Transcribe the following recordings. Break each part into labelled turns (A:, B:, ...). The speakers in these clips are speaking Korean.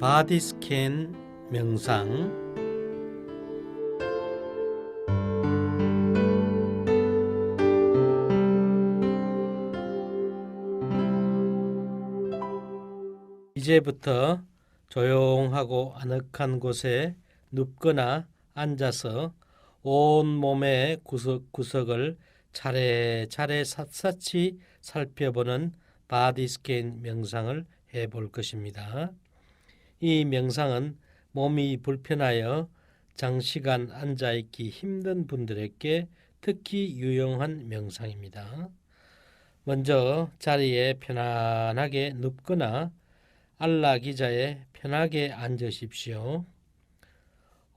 A: 바디 스캔 명상. 이제부터 조용하고 아늑한 곳에 눕거나 앉아서 온 몸의 구석구석을 차례차례 샅샅이 살펴보는 바디 스캔 명상을 해볼 것입니다. 이 명상은 몸이 불편하여 장시간 앉아있기 힘든 분들에게 특히 유용한 명상입니다. 먼저 자리에 편안하게 눕거나 안락의자에 편하게 앉으십시오.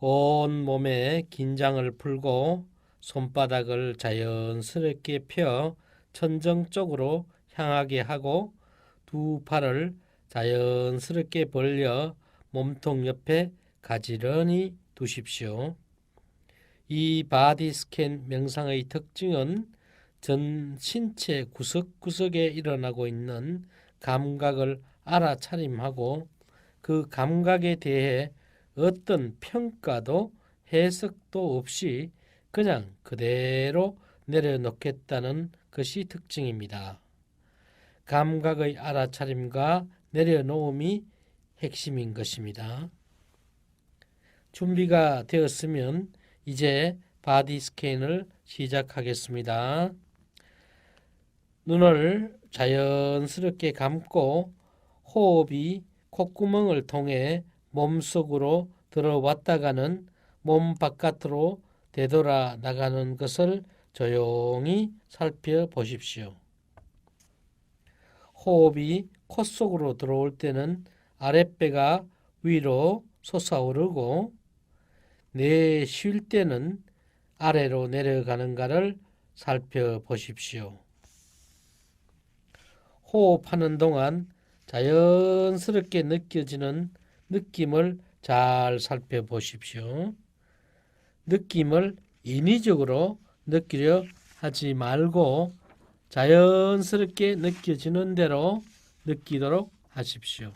A: 온 몸의 긴장을 풀고 손바닥을 자연스럽게 펴 천정 쪽으로 향하게 하고 두 팔을 자연스럽게 벌려 몸통 옆에 가지런히 두십시오. 이 바디 스캔 명상의 특징은 전 신체 구석구석에 일어나고 있는 감각을 알아차림하고 그 감각에 대해 어떤 평가도 해석도 없이 그냥 그대로 내려놓겠다는 것이 특징입니다. 감각의 알아차림과 내려놓음이 핵심인 것입니다. 준비가 되었으면 이제 바디 스캔을 시작하겠습니다. 눈을 자연스럽게 감고 호흡이 콧구멍을 통해 몸속으로 들어왔다가는 몸 바깥으로 되돌아 나가는 것을 조용히 살펴보십시오. 호흡이 코 속으로 들어올 때는 아랫배가 위로 솟아오르고 내쉴 때는 아래로 내려가는가를 살펴보십시오. 호흡하는 동안 자연스럽게 느껴지는 느낌을 잘 살펴보십시오. 느낌을 인위적으로 느끼려 하지 말고 자연스럽게 느껴지는 대로 느끼도록 하십시오.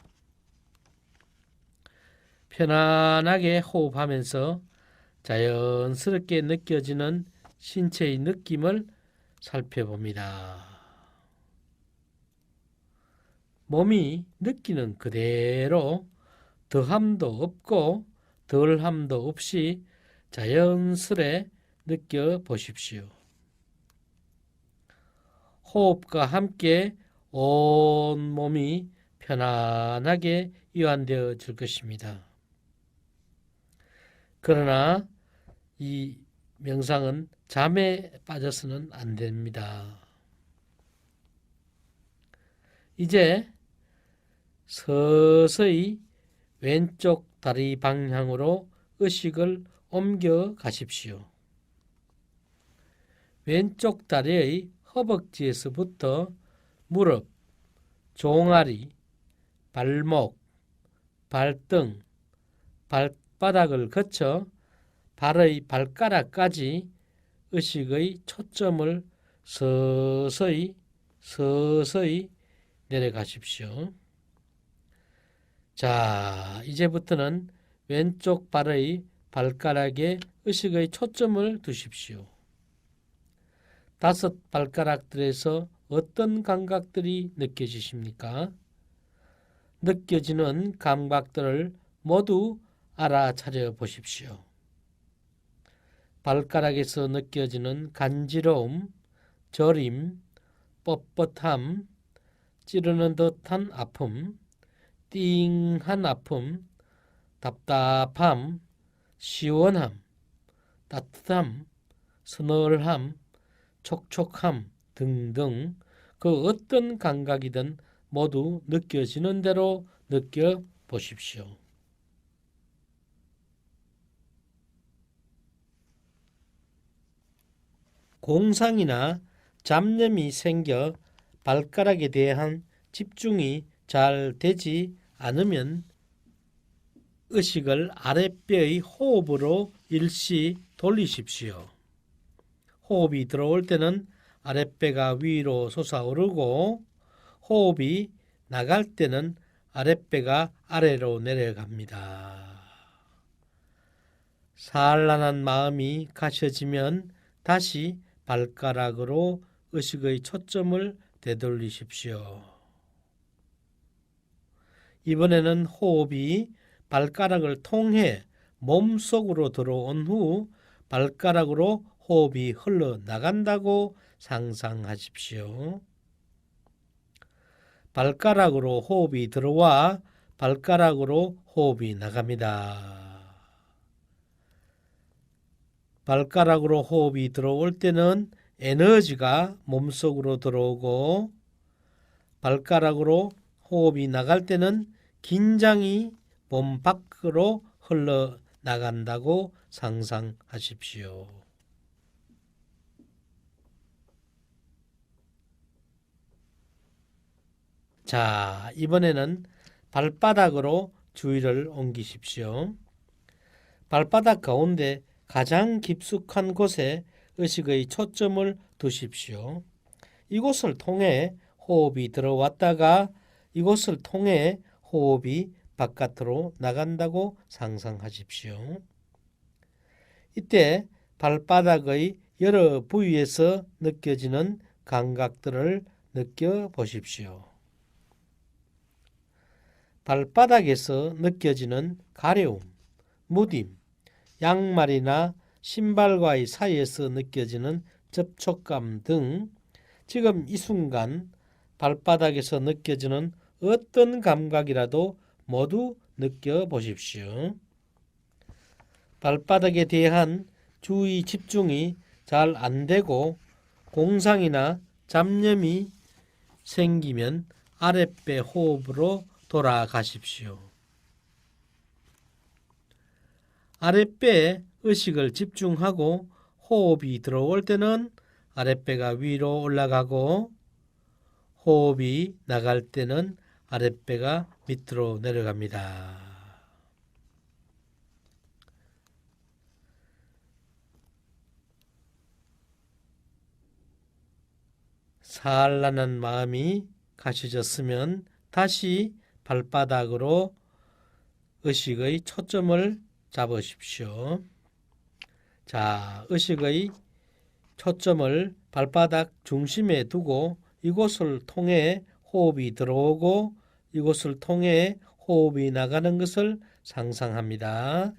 A: 편안하게 호흡하면서 자연스럽게 느껴지는 신체의 느낌을 살펴봅니다. 몸이 느끼는 그대로 더함도 없고 덜함도 없이 자연스레 느껴보십시오. 호흡과 함께 온 몸이 편안하게 이완되어 질 것입니다. 그러나 이 명상은 잠에 빠져서는 안 됩니다. 이제 서서히 왼쪽 다리 방향으로 의식을 옮겨 가십시오. 왼쪽 다리의 허벅지에서부터 무릎, 종아리, 발목, 발등, 발바닥을 거쳐 발의 발가락까지 의식의 초점을 서서히 내려가십시오. 자, 이제부터는 왼쪽 발의 발가락에 의식의 초점을 두십시오. 5 발가락들에서 어떤 감각들이 느껴지십니까? 느껴지는 감각들을 모두 알아차려 보십시오. 발가락에서 느껴지는 간지러움, 저림, 뻣뻣함, 찌르는 듯한 아픔, 띵한 아픔, 답답함, 시원함, 따뜻함, 서늘함, 촉촉함 등등 그 어떤 감각이든 모두 느껴지는 대로 느껴보십시오. 공상이나 잡념이 생겨 발가락에 대한 집중이 잘 되지 않으면 의식을 아랫배의 호흡으로 일시 돌리십시오. 호흡이 들어올 때는 아랫배가 위로 솟아오르고 호흡이 나갈 때는 아랫배가 아래로 내려갑니다. 산란한 마음이 가셔지면 다시 발가락으로 의식의 초점을 되돌리십시오. 이번에는 호흡이 발가락을 통해 몸속으로 들어온 후 발가락으로 호흡이 흘러나간다고 상상하십시오. 발가락으로 호흡이 들어와 발가락으로 호흡이 나갑니다. 발가락으로 호흡이 들어올 때는 에너지가 몸속으로 들어오고 발가락으로 호흡이 나갈 때는 긴장이 몸 밖으로 흘러나간다고 상상하십시오. 자, 이번에는 발바닥으로 주의를 옮기십시오. 발바닥 가운데 가장 깊숙한 곳에 의식의 초점을 두십시오. 이곳을 통해 호흡이 들어왔다가 이곳을 통해 호흡이 바깥으로 나간다고 상상하십시오. 이때 발바닥의 여러 부위에서 느껴지는 감각들을 느껴보십시오. 발바닥에서 느껴지는 가려움, 무딤, 양말이나 신발과의 사이에서 느껴지는 접촉감 등 지금 이 순간 발바닥에서 느껴지는 어떤 감각이라도 모두 느껴보십시오. 발바닥에 대한 주의 집중이 잘 안되고 공상이나 잡념이 생기면 아랫배 호흡으로 돌아가십시오. 아랫배에 의식을 집중하고 호흡이 들어올 때는 아랫배가 위로 올라가고 호흡이 나갈 때는 아랫배가 밑으로 내려갑니다. 산란한 마음이 가셔졌으면 다시 발바닥으로 의식의 초점을 잡으십시오. 자, 의식의 초점을 발바닥 중심에 두고 이곳을 통해 호흡이 들어오고 이곳을 통해 호흡이 나가는 것을 상상합니다.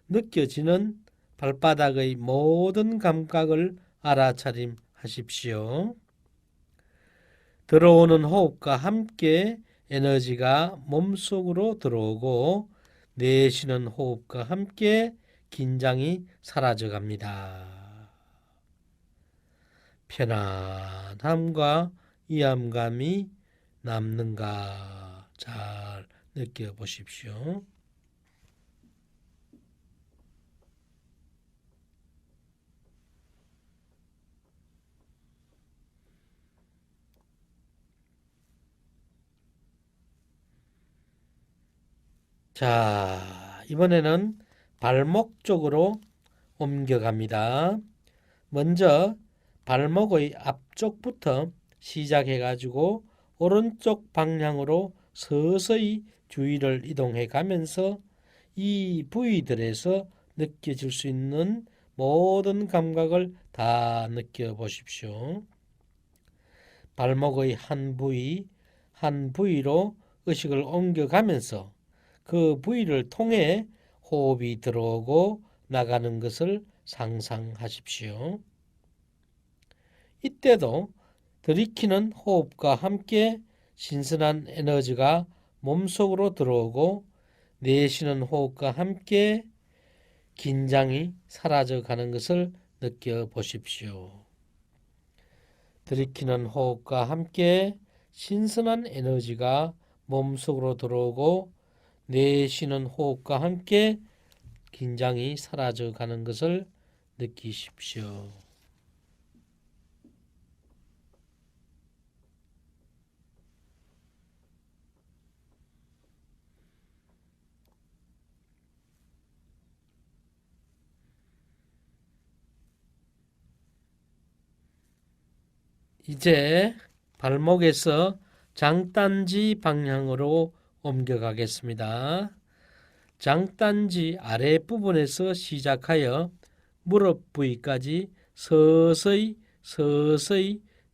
A: 느껴지는 발바닥의 모든 감각을 알아차림하십시오. 들어오는 호흡과 함께 에너지가 몸속으로 들어오고 내쉬는 호흡과 함께 긴장이 사라져갑니다. 편안함과 이함감이 남는가 잘 느껴보십시오. 자, 이번에는 발목 쪽으로 옮겨갑니다. 먼저 발목의 앞쪽부터 시작해가지고 오른쪽 방향으로 서서히 주위를 이동해 가면서 이 부위들에서 느껴질 수 있는 모든 감각을 다 느껴보십시오. 발목의 한 부위로 의식을 옮겨가면서 그 부위를 통해 호흡이 들어오고 나가는 것을 상상하십시오. 이때도 들이키는 호흡과 함께 신선한 에너지가 몸속으로 들어오고 내쉬는 호흡과 함께 긴장이 사라져가는 것을 느껴보십시오. 들이키는 호흡과 함께 신선한 에너지가 몸속으로 들어오고 내쉬는 호흡과 함께 긴장이 사라져가는 것을 느끼십시오. 이제 발목에서 장딴지 방향으로 옮겨가겠습니다. 장단지 아랫부분에서 시작하여 무릎 부위까지 서서히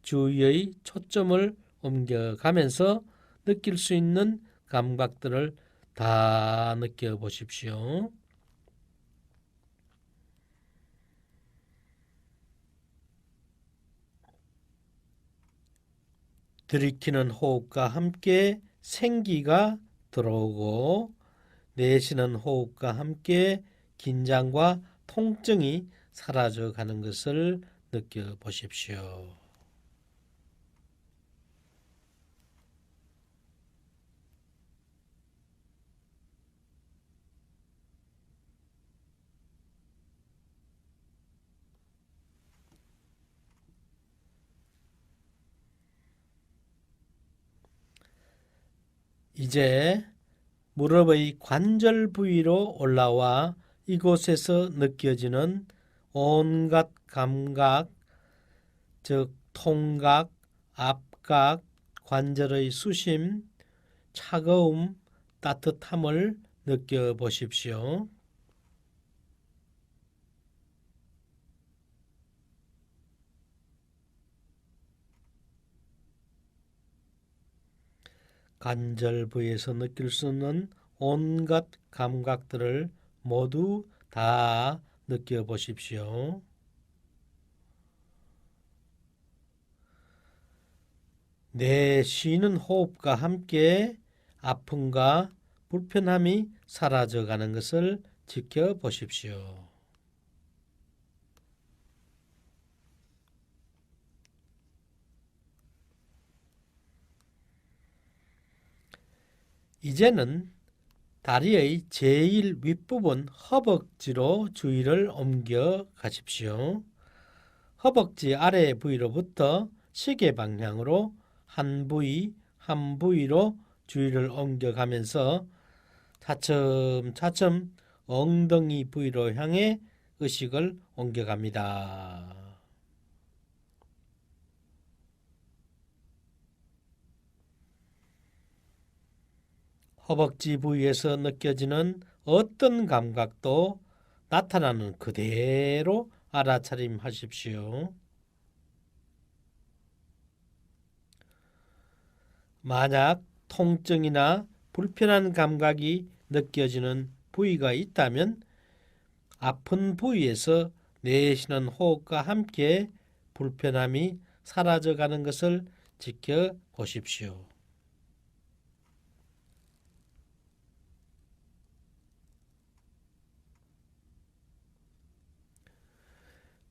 A: 주위의 초점을 옮겨가면서 느낄 수 있는 감각들을 다 느껴보십시오. 들이키는 호흡과 함께 생기가 들어오고 내쉬는 호흡과 함께 긴장과 통증이 사라져 가는 것을 느껴보십시오. 이제 무릎의 관절 부위로 올라와 이곳에서 느껴지는 온갖 감각, 즉 통각, 압각, 관절의 수심, 차가움, 따뜻함을 느껴보십시오. 관절 부위에서 느낄 수 있는 온갖 감각들을 모두 다 느껴보십시오. 내쉬는 호흡과 함께 아픔과 불편함이 사라져가는 것을 지켜보십시오. 이제는 다리의 제일 윗부분 허벅지로 주의를 옮겨 가십시오. 허벅지 아래 부위로부터 시계 방향으로 한 부위로 주의를 옮겨가면서 차츰차츰 엉덩이 부위로 향해 의식을 옮겨갑니다. 허벅지 부위에서 느껴지는 어떤 감각도 나타나는 그대로 알아차림하십시오. 만약 통증이나 불편한 감각이 느껴지는 부위가 있다면 아픈 부위에서 내쉬는 호흡과 함께 불편함이 사라져가는 것을 지켜보십시오.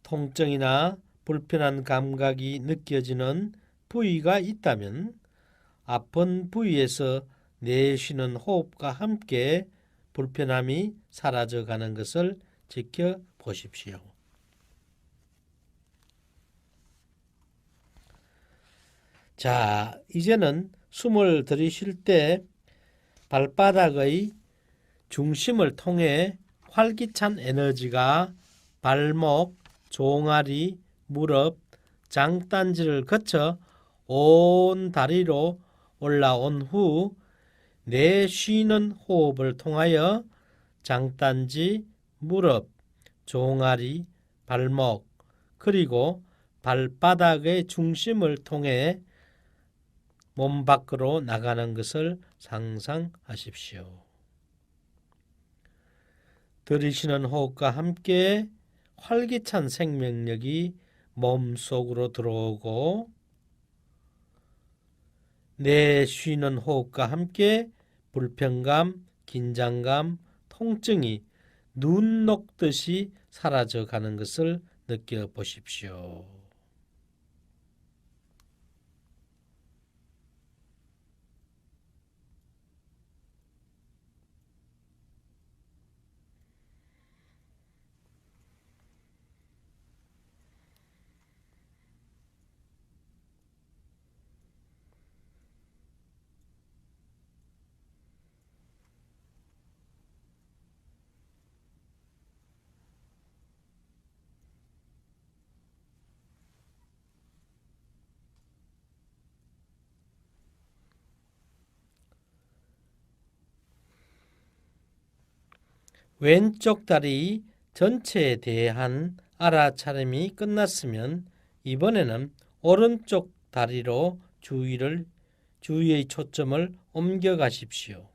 A: 통증이나 불편한 감각이 느껴지는 부위가 있다면 아픈 부위에서 내쉬는 호흡과 함께 불편함이 사라져가는 것을 지켜보십시오. 자, 이제는 숨을 들이쉴 때 발바닥의 중심을 통해 활기찬 에너지가 발목, 종아리, 무릎, 장단지를 거쳐 온 다리로 올라온 후 내쉬는 호흡을 통하여 장단지, 무릎, 종아리, 발목, 그리고 발바닥의 중심을 통해 몸 밖으로 나가는 것을 상상하십시오. 들이쉬는 호흡과 함께 활기찬 생명력이 몸속으로 들어오고 내쉬는 호흡과 함께 불편감, 긴장감, 통증이 눈 녹듯이 사라져가는 것을 느껴보십시오. 왼쪽 다리 전체에 대한 알아차림이 끝났으면 이번에는 오른쪽 다리로 주위의 초점을 옮겨 가십시오.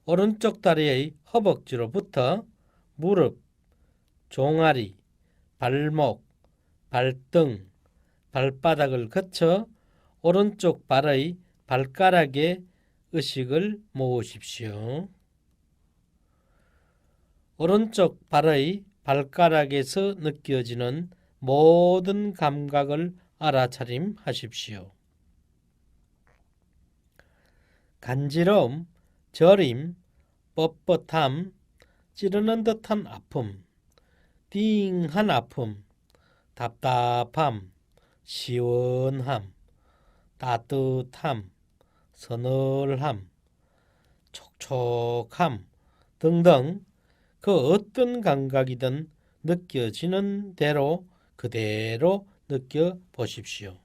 A: 오른쪽 다리의 허벅지로부터 무릎, 종아리, 발목, 발등, 발바닥을 거쳐 오른쪽 발의 발가락에 의식을 모으십시오. 오른쪽 발의 발가락에서 느껴지는 모든 감각을 알아차림하십시오. 간지러움, 저림, 뻣뻣함, 찌르는 듯한 아픔, 띵한 아픔, 답답함, 시원함, 따뜻함, 서늘함, 촉촉함 등등 그 어떤 감각이든 느껴지는 대로 그대로 느껴보십시오.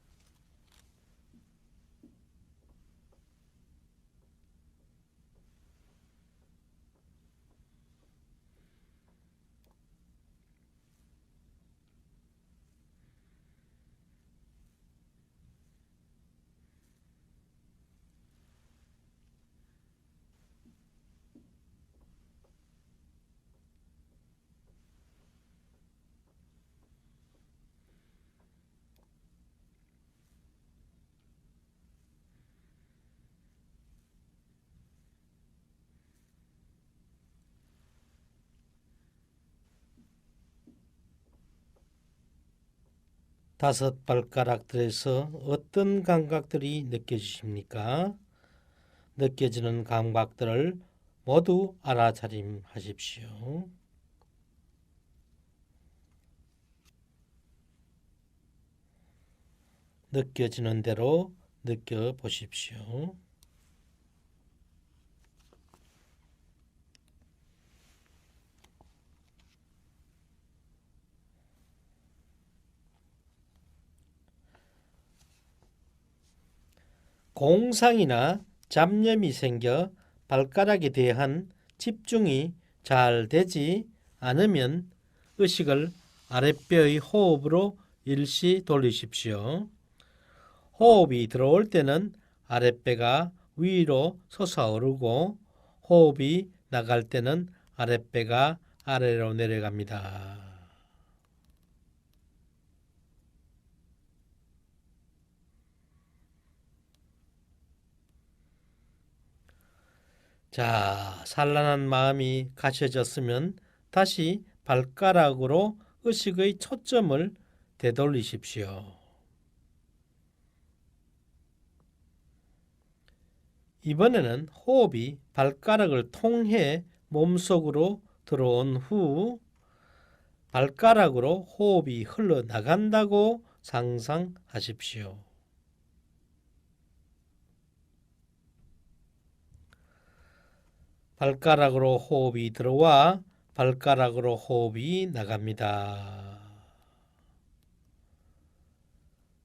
A: 다섯 발가락들에서 어떤 감각들이 느껴지십니까? 느껴지는 감각들을 모두 알아차림하십시오. 느껴지는 대로 느껴보십시오. 공상이나 잡념이 생겨 발가락에 대한 집중이 잘 되지 않으면 의식을 아랫배의 호흡으로 일시 돌리십시오. 호흡이 들어올 때는 아랫배가 위로 솟아오르고 호흡이 나갈 때는 아랫배가 아래로 내려갑니다. 자, 산란한 마음이 가셔졌으면 다시 발가락으로 의식의 초점을 되돌리십시오. 이번에는 호흡이 발가락을 통해 몸속으로 들어온 후 발가락으로 호흡이 흘러나간다고 상상하십시오. 발가락으로 호흡이 들어와 발가락으로 호흡이 나갑니다.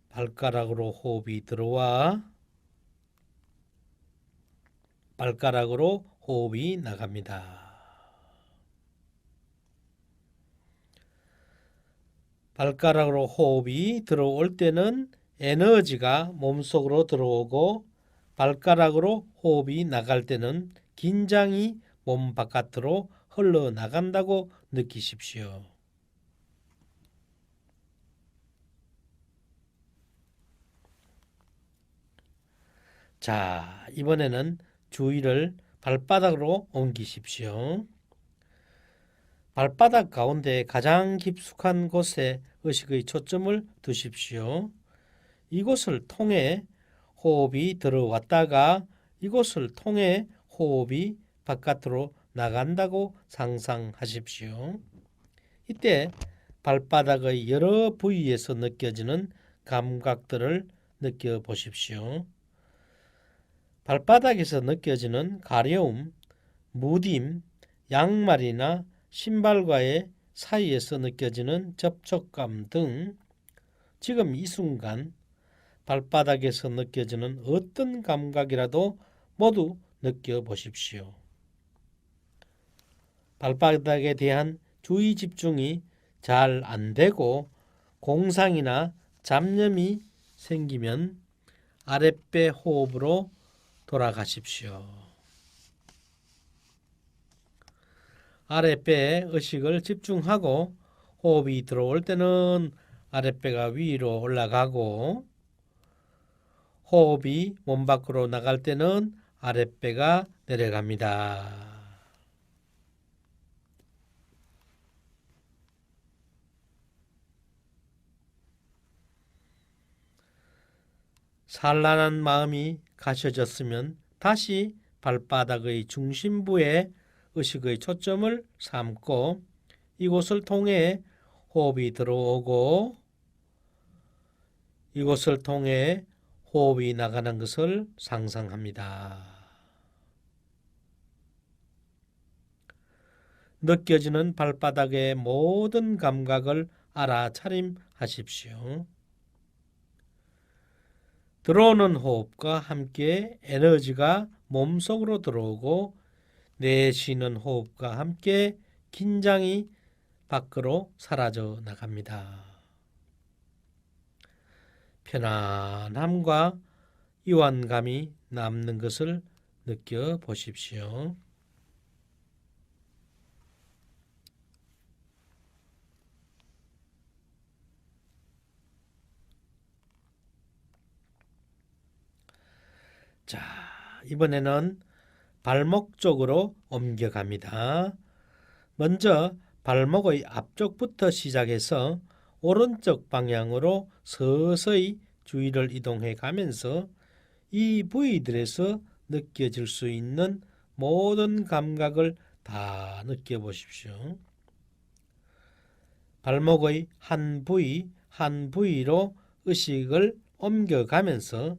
A: 발가락으로 호흡이 들어와 발가락으로 호흡이 나갑니다. 발가락으로 호흡이 들어올 때는 에너지가 몸속으로 들어오고 발가락으로 호흡이 나갈 때는 긴장이 몸 바깥으로 흘러나간다고 느끼십시오. 자, 이번에는 주의를 발바닥으로 옮기십시오. 발바닥 가운데 가장 깊숙한 곳에 의식의 초점을 두십시오. 이곳을 통해 호흡이 들어왔다가 이곳을 통해 호흡이 바깥으로 나간다고 상상하십시오. 이때 발바닥의 여러 부위에서 느껴지는 감각들을 느껴보십시오. 발바닥에서 느껴지는 가려움, 무딤, 양말이나 신발과의 사이에서 느껴지는 접촉감 등 지금 이 순간 발바닥에서 느껴지는 어떤 감각이라도 모두 느껴보십시오. 발바닥에 대한 주의 집중이 잘 안 되고 공상이나 잡념이 생기면 아랫배 호흡으로 돌아가십시오. 아랫배에 의식을 집중하고 호흡이 들어올 때는 아랫배가 위로 올라가고 호흡이 몸 밖으로 나갈 때는 아랫배가 내려갑니다. 산란한 마음이 가셔졌으면 다시 발바닥의 중심부에 의식의 초점을 삼고 이곳을 통해 호흡이 들어오고 이곳을 통해 호흡이 나가는 것을 상상합니다. 느껴지는 발바닥의 모든 감각을 알아차림하십시오. 들어오는 호흡과 함께 에너지가 몸속으로 들어오고 내쉬는 호흡과 함께 긴장이 밖으로 사라져 나갑니다. 편안함과 이완감이 남는 것을 느껴보십시오. 자, 이번에는 발목 쪽으로 옮겨갑니다. 먼저 발목의 앞쪽부터 시작해서 오른쪽 방향으로 서서히 주의를 이동해 가면서 이 부위들에서 느껴질 수 있는 모든 감각을 다 느껴보십시오. 발목의 한 부위 한 부위로 의식을 옮겨가면서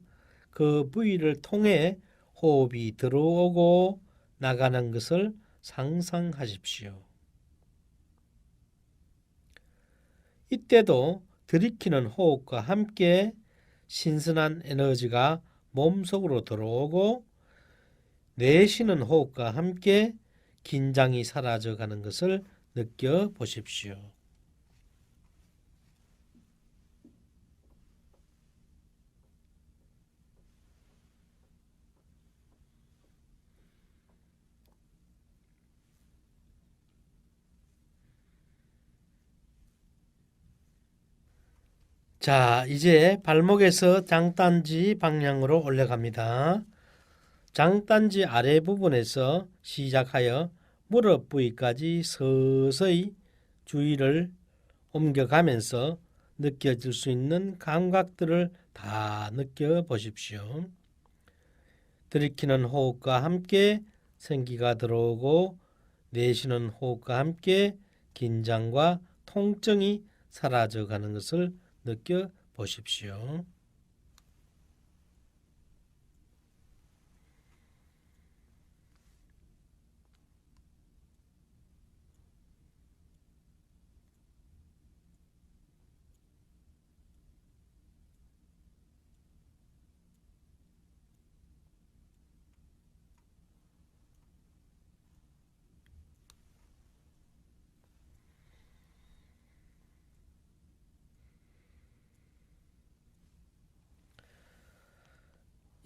A: 그 부위를 통해 호흡이 들어오고 나가는 것을 상상하십시오. 이때도 들이키는 호흡과 함께 신선한 에너지가 몸속으로 들어오고 내쉬는 호흡과 함께 긴장이 사라져가는 것을 느껴보십시오. 자, 이제 발목에서 장단지 방향으로 올라갑니다. 장단지 아래 부분에서 시작하여 무릎 부위까지 서서히 주의를 옮겨가면서 느껴질 수 있는 감각들을 다 느껴보십시오. 들이키는 호흡과 함께 생기가 들어오고 내쉬는 호흡과 함께 긴장과 통증이 사라져가는 것을 느껴보십시오.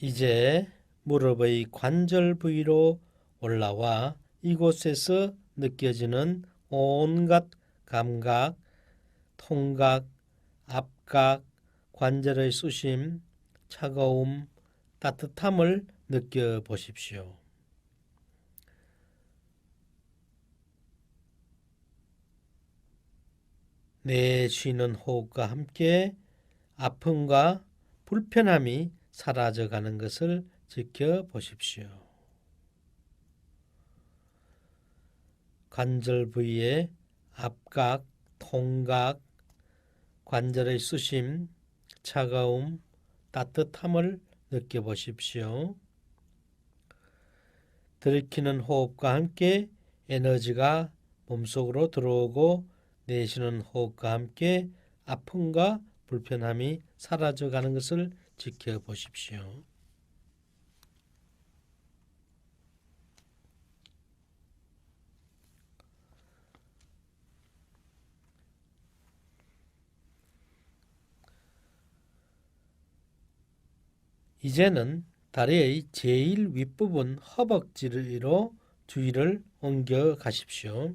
A: 이제 무릎의 관절 부위로 올라와 이곳에서 느껴지는 온갖 감각, 통각, 압각, 관절의 쑤심, 차가움, 따뜻함을 느껴보십시오. 내쉬는 호흡과 함께 아픔과 불편함이 사라져가는 것을 지켜보십시오. 관절 부위의 압각, 통각, 관절의 쑤심, 차가움, 따뜻함을 느껴보십시오. 들이키는 호흡과 함께 에너지가 몸속으로 들어오고 내쉬는 호흡과 함께 아픔과 불편함이 사라져가는 것을 지켜보십시오. 이제는 다리의 제일 윗부분 허벅지로 주의를 옮겨 가십시오.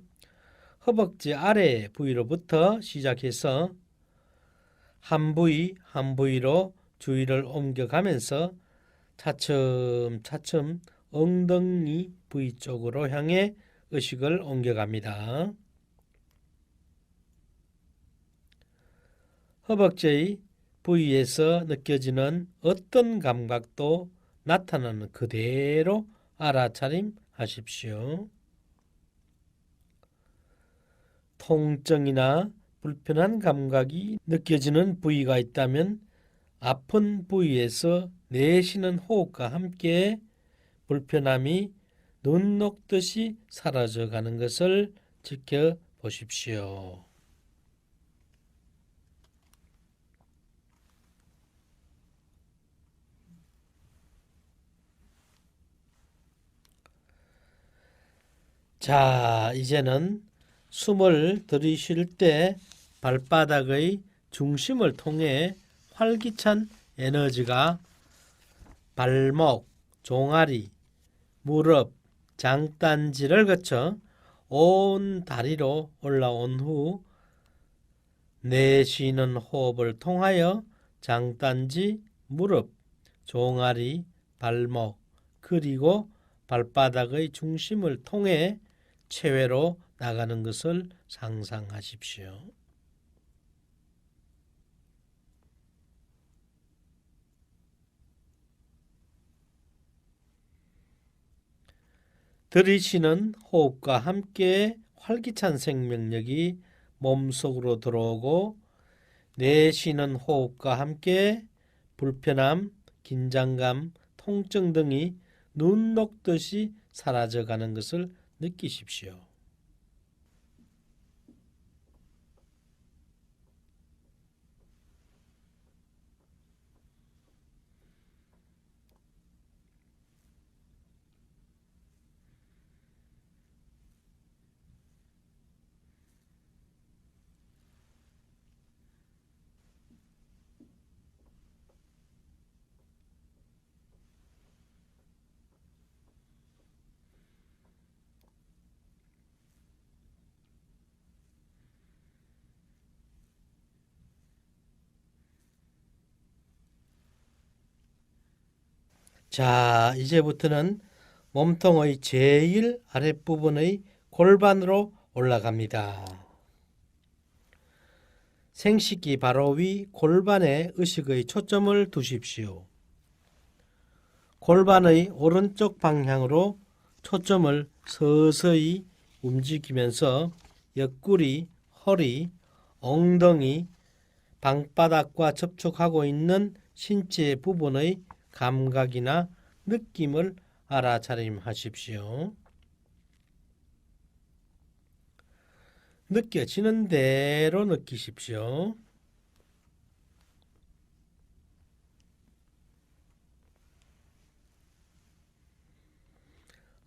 A: 허벅지 아래 부위로부터 시작해서 한 부위 한 부위로 주의를 옮겨가면서 차츰차츰 엉덩이 부위 쪽으로 향해 의식을 옮겨갑니다. 허벅지의 부위에서 느껴지는 어떤 감각도 나타나는 그대로 알아차림하십시오. 통증이나 불편한 감각이 느껴지는 부위가 있다면 아픈 부위에서 내쉬는 호흡과 함께 불편함이 눈 녹듯이 사라져가는 것을 지켜보십시오. 자, 이제는 숨을 들이쉴 때 발바닥의 중심을 통해 활기찬 에너지가 발목, 종아리, 무릎, 장딴지를 거쳐 온 다리로 올라온 후 내쉬는 호흡을 통하여 장딴지, 무릎, 종아리, 발목, 그리고 발바닥의 중심을 통해 체외로 나가는 것을 상상하십시오. 들이쉬는 호흡과 함께 활기찬 생명력이 몸속으로 들어오고 내쉬는 호흡과 함께 불편함, 긴장감, 통증 등이 눈 녹듯이 사라져가는 것을 느끼십시오. 자, 이제부터는 몸통의 제일 아랫부분의 골반으로 올라갑니다. 생식기 바로 위 골반에 의식의 초점을 두십시오. 골반의 오른쪽 방향으로 초점을 서서히 움직이면서 옆구리, 허리, 엉덩이, 방바닥과 접촉하고 있는 신체 부분의 감각이나 느낌을 알아차림하십시오. 느껴지는 대로 느끼십시오.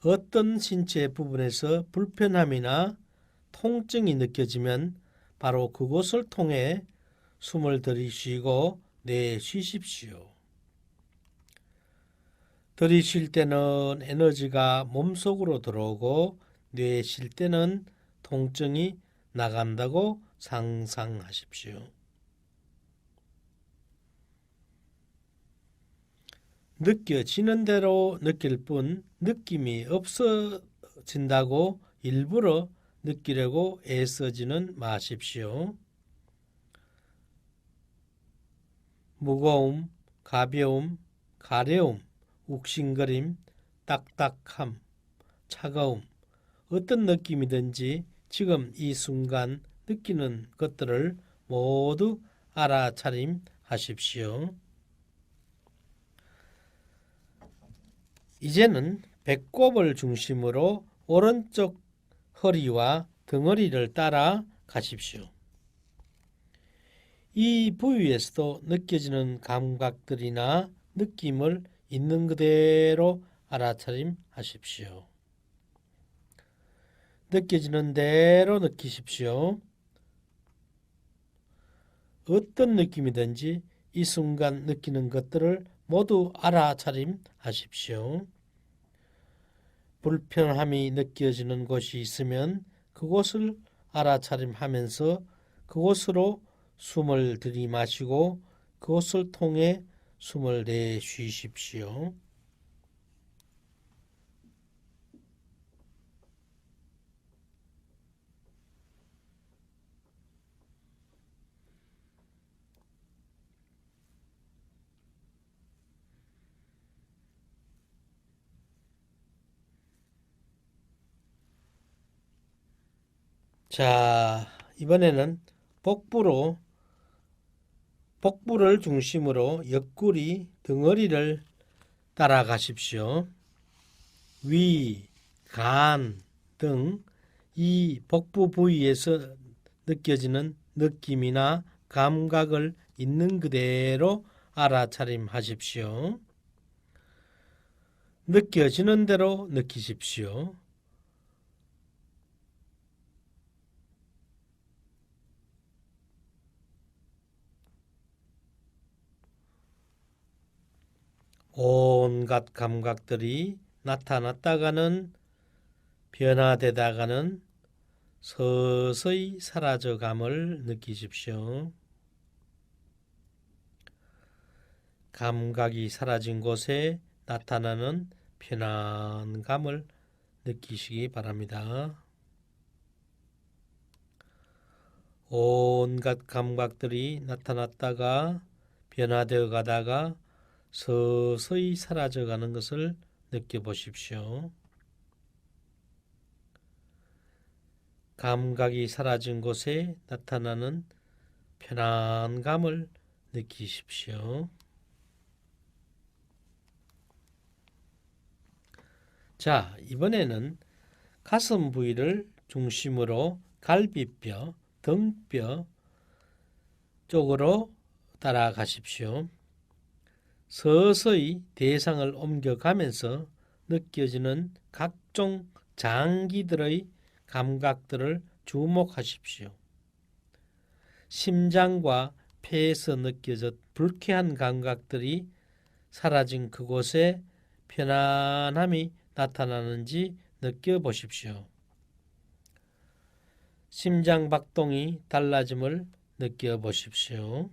A: 어떤 신체 부분에서 불편함이나 통증이 느껴지면 바로 그곳을 통해 숨을 들이쉬고 내쉬십시오. 들이쉴 때는 에너지가 몸속으로 들어오고 내쉴 때는 통증이 나간다고 상상하십시오. 느껴지는 대로 느낄 뿐 느낌이 없어진다고 일부러 느끼려고 애쓰지는 마십시오. 무거움, 가벼움, 가려움, 욱신거림, 딱딱함, 차가움, 어떤 느낌이든지 지금 이 순간 느끼는 것들을 모두 알아차림하십시오. 이제는 배꼽을 중심으로 오른쪽 허리와 등허리를 따라 가십시오. 이 부위에서도 느껴지는 감각들이나 느낌을 있는 그대로 알아차림하십시오. 느껴지는 대로 느끼십시오. 어떤 느낌이든지 이 순간 느끼는 것들을 모두 알아차림하십시오. 불편함이 느껴지는 곳이 있으면 그곳을 알아차림하면서 그곳으로 숨을 들이마시고 그곳을 통해 숨을 내쉬십시오. 자, 이번에는 복부를 중심으로 옆구리, 덩어리를 따라가십시오. 위, 간 등 이 복부 부위에서 느껴지는 느낌이나 감각을 있는 그대로 알아차림하십시오. 느껴지는 대로 느끼십시오. 온갖 감각들이 나타났다가는 변화되다가는 서서히 사라져감을 느끼십시오. 감각이 사라진 곳에 나타나는 편안감을 느끼시기 바랍니다. 온갖 감각들이 나타났다가 변화되어 가다가 서서히 사라져가는 것을 느껴보십시오. 감각이 사라진 곳에 나타나는 편안감을 느끼십시오. 자, 이번에는 가슴 부위를 중심으로 갈비뼈, 등뼈 쪽으로 따라가십시오. 서서히 대상을 옮겨가면서 느껴지는 각종 장기들의 감각들을 주목하십시오. 심장과 폐에서 느껴졌 불쾌한 감각들이 사라진 그곳에 편안함이 나타나는지 느껴보십시오. 심장 박동이 달라짐을 느껴보십시오.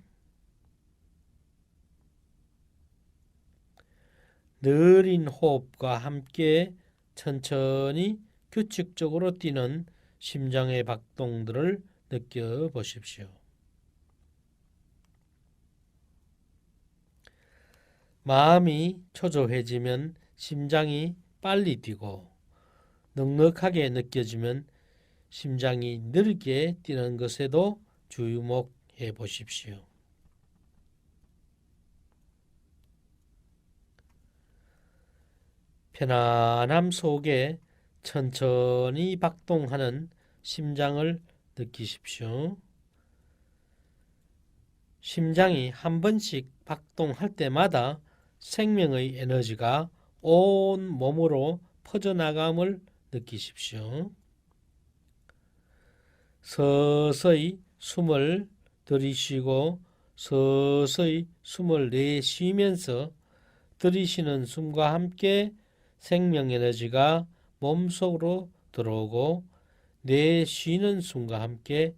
A: 느린 호흡과 함께 천천히 규칙적으로 뛰는 심장의 박동들을 느껴보십시오. 마음이 초조해지면 심장이 빨리 뛰고 넉넉하게 느껴지면 심장이 느리게 뛰는 것에도 주목해 보십시오. 편안함 속에 천천히 박동하는 심장을 느끼십시오. 심장이 한 번씩 박동할 때마다 생명의 에너지가 온 몸으로 퍼져나감을 느끼십시오. 서서히 숨을 들이쉬고 서서히 숨을 내쉬면서 들이쉬는 숨과 함께 생명 에너지가 몸속으로 들어오고 내쉬는 숨과 함께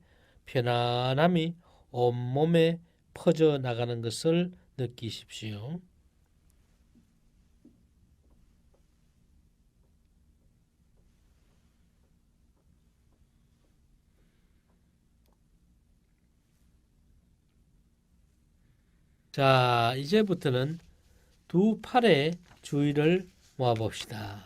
A: 편안함이 온몸에 퍼져나가는 것을 느끼십시오. 자, 이제부터는 두 팔의 주위를 모아봅시다.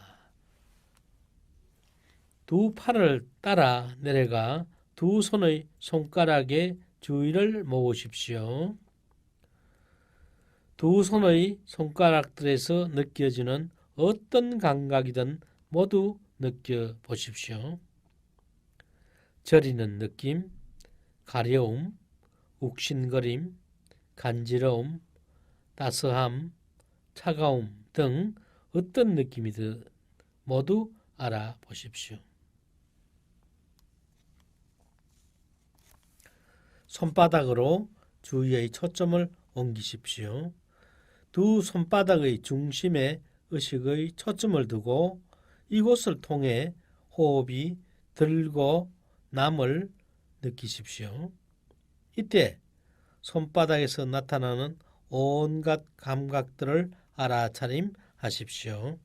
A: 두 팔을 따라 내려가 두 손의 손가락의 주위를 모으십시오. 두 손의 손가락들에서 느껴지는 어떤 감각이든 모두 느껴보십시오. 저리는 느낌, 가려움, 욱신거림, 간지러움, 따스함, 차가움 등 어떤 느낌이든 모두 알아보십시오. 손바닥으로 주위의 초점을 옮기십시오. 두 손바닥의 중심에 의식의 초점을 두고 이곳을 통해 호흡이 들고 남을 느끼십시오. 이때 손바닥에서 나타나는 온갖 감각들을 알아차림하십시오.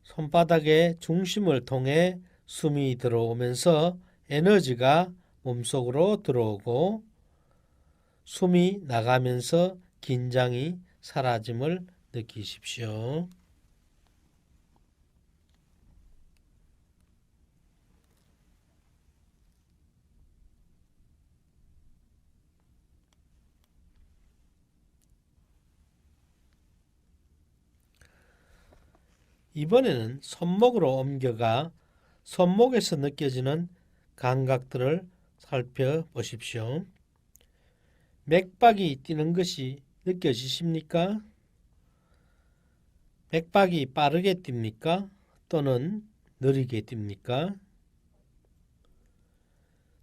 A: 손바닥의 중심을 통해 숨이 들어오면서 에너지가 몸속으로 들어오고 숨이 나가면서 긴장이 사라짐을 느끼십시오. 이번에는 손목으로 옮겨가 손목에서 느껴지는 감각들을 살펴보십시오. 맥박이 뛰는 것이 느껴지십니까? 맥박이 빠르게 뜁니까? 또는 느리게 뜁니까?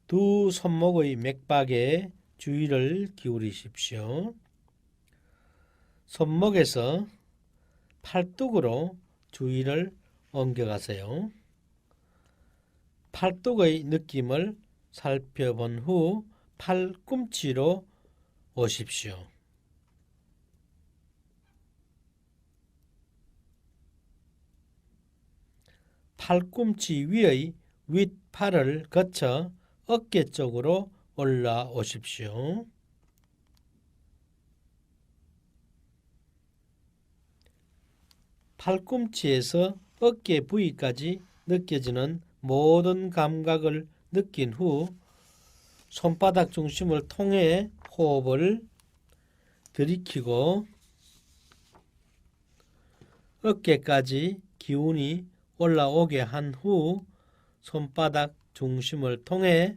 A: 두 손목의 맥박에 주의를 기울이십시오. 손목에서 팔뚝으로 주의를 옮겨가세요. 팔뚝의 느낌을 살펴본 후 팔꿈치로 오십시오. 팔꿈치 위의 윗팔을 거쳐 어깨 쪽으로 올라오십시오. 팔꿈치에서 어깨 부위까지 느껴지는 모든 감각을 느낀 후 손바닥 중심을 통해 호흡을 들이키고 어깨까지 기운이 올라오게 한 후 손바닥 중심을 통해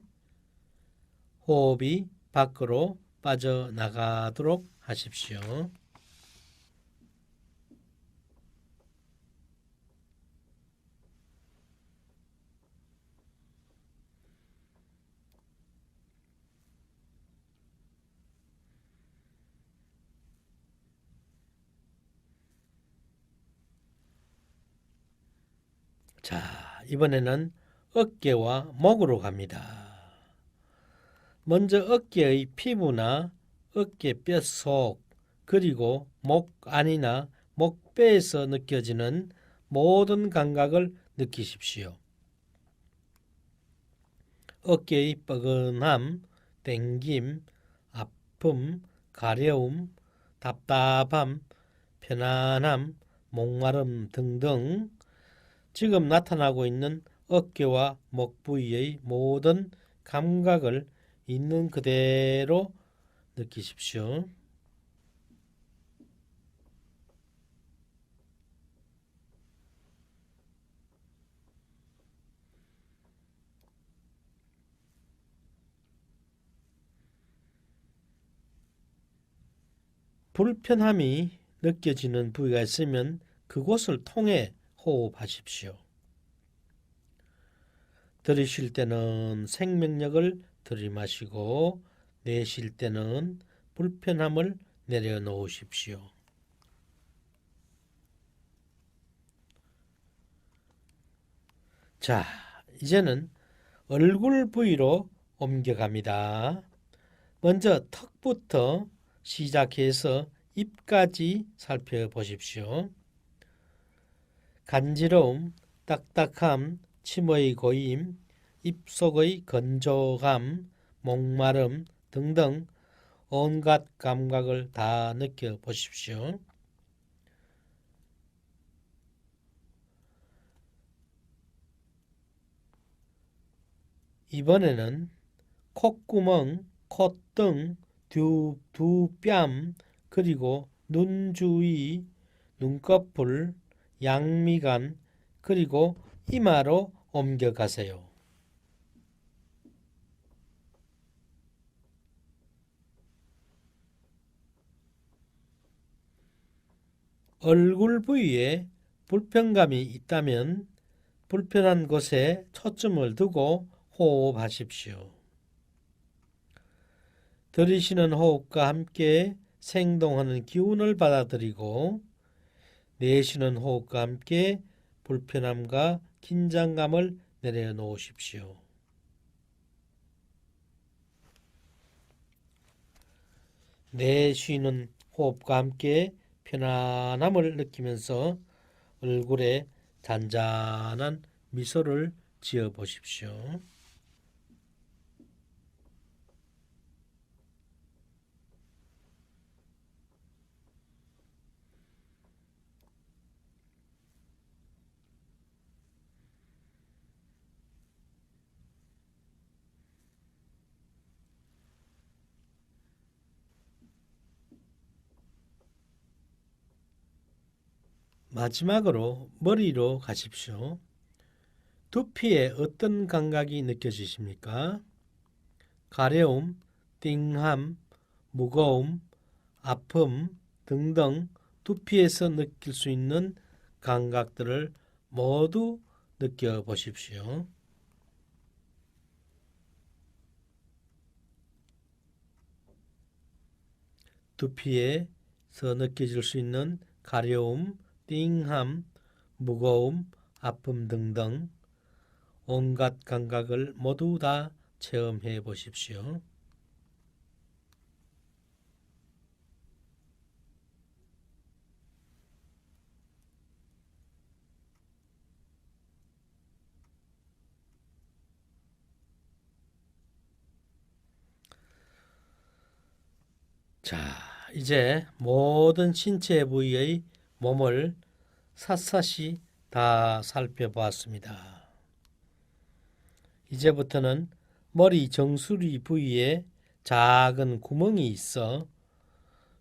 A: 호흡이 밖으로 빠져나가도록 하십시오. 자, 이번에는 어깨와 목으로 갑니다. 먼저 어깨의 피부나 어깨 뼈 속, 그리고 목 안이나 목배에서 느껴지는 모든 감각을 느끼십시오. 어깨의 뻐근함, 땡김, 아픔, 가려움, 답답함, 편안함, 목마름 등등 지금 나타나고 있는 어깨와 목 부위의 모든 감각을 있는 그대로 느끼십시오. 불편함이 느껴지는 부위가 있으면 그곳을 통해 호흡하십시오. 들이쉴 때는 생명력을 들이마시고 내쉴 때는 불편함을 내려놓으십시오. 자, 이제는 얼굴 부위로 옮겨갑니다. 먼저 턱부터 시작해서 입까지 살펴보십시오. 간지러움, 딱딱함, 침의 고임, 입속의 건조감, 목마름 등등 온갖 감각을 다 느껴보십시오. 이번에는 콧구멍, 콧등, 두 뺨, 그리고 눈 주위, 눈꺼풀, 양미간, 그리고 이마로 옮겨가세요. 얼굴 부위에 불편감이 있다면 불편한 곳에 초점을 두고 호흡하십시오. 들이쉬는 호흡과 함께 생동하는 기운을 받아들이고 내쉬는 호흡과 함께 불편함과 긴장감을 내려놓으십시오. 내쉬는 호흡과 함께 편안함을 느끼면서 얼굴에 잔잔한 미소를 지어 보십시오. 마지막으로 머리로 가십시오. 두피에 어떤 감각이 느껴지십니까? 가려움, 띵함, 무거움, 아픔 등등 두피에서 느낄 수 있는 감각들을 모두 느껴보십시오. 두피에서 느껴질 수 있는 가려움, 띵함, 무거움, 아픔 등등 온갖 감각을 모두 다 체험해 보십시오. 자, 이제 모든 신체 부위의 몸을 샅샅이 다 살펴보았습니다. 이제부터는 머리 정수리 부위에 작은 구멍이 있어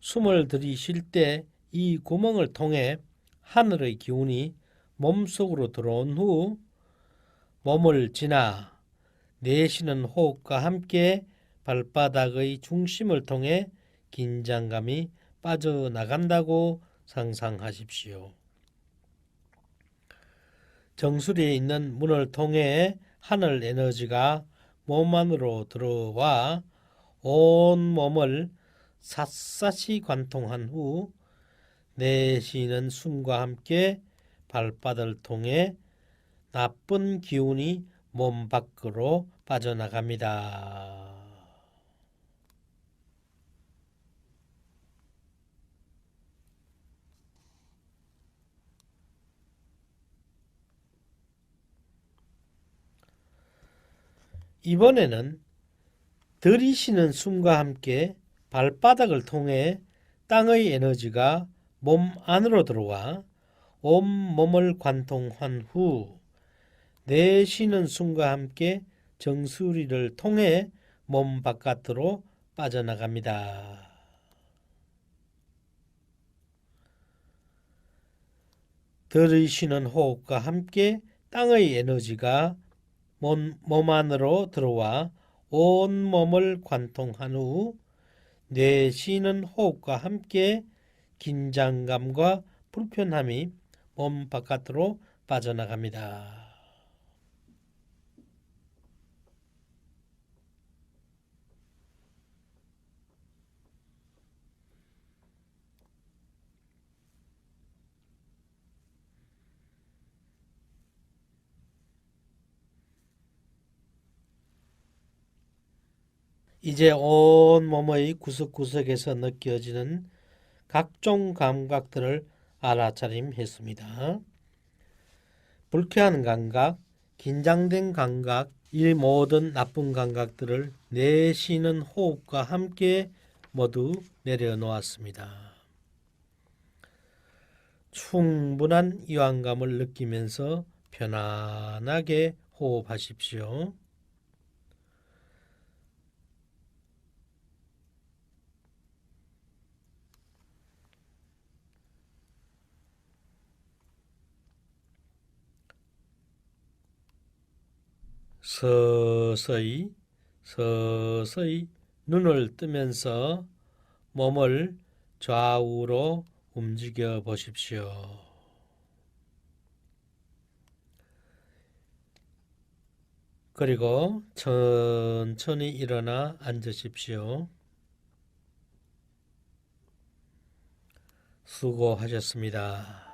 A: 숨을 들이쉴 때 이 구멍을 통해 하늘의 기운이 몸속으로 들어온 후 몸을 지나 내쉬는 호흡과 함께 발바닥의 중심을 통해 긴장감이 빠져나간다고 상상하십시오. 정수리에 있는 문을 통해 하늘 에너지가 몸 안으로 들어와 온 몸을 샅샅이 관통한 후 내쉬는 숨과 함께 발바닥을 통해 나쁜 기운이 몸 밖으로 빠져나갑니다. 이번에는 들이쉬는 숨과 함께 발바닥을 통해 땅의 에너지가 몸 안으로 들어와 온 몸을 관통한 후 내쉬는 숨과 함께 정수리를 통해 몸 바깥으로 빠져나갑니다. 들이쉬는 호흡과 함께 땅의 에너지가 몸 안으로 들어와 온 몸을 관통한 후 내쉬는 호흡과 함께 긴장감과 불편함이 몸 바깥으로 빠져나갑니다. 이제 온 몸의 구석구석에서 느껴지는 각종 감각들을 알아차림했습니다. 불쾌한 감각, 긴장된 감각, 이 모든 나쁜 감각들을 내쉬는 호흡과 함께 모두 내려놓았습니다. 충분한 이완감을 느끼면서 편안하게 호흡하십시오. 서서히 서서히 눈을 뜨면서 몸을 좌우로 움직여 보십시오. 그리고 천천히 일어나 앉으십시오. 수고하셨습니다.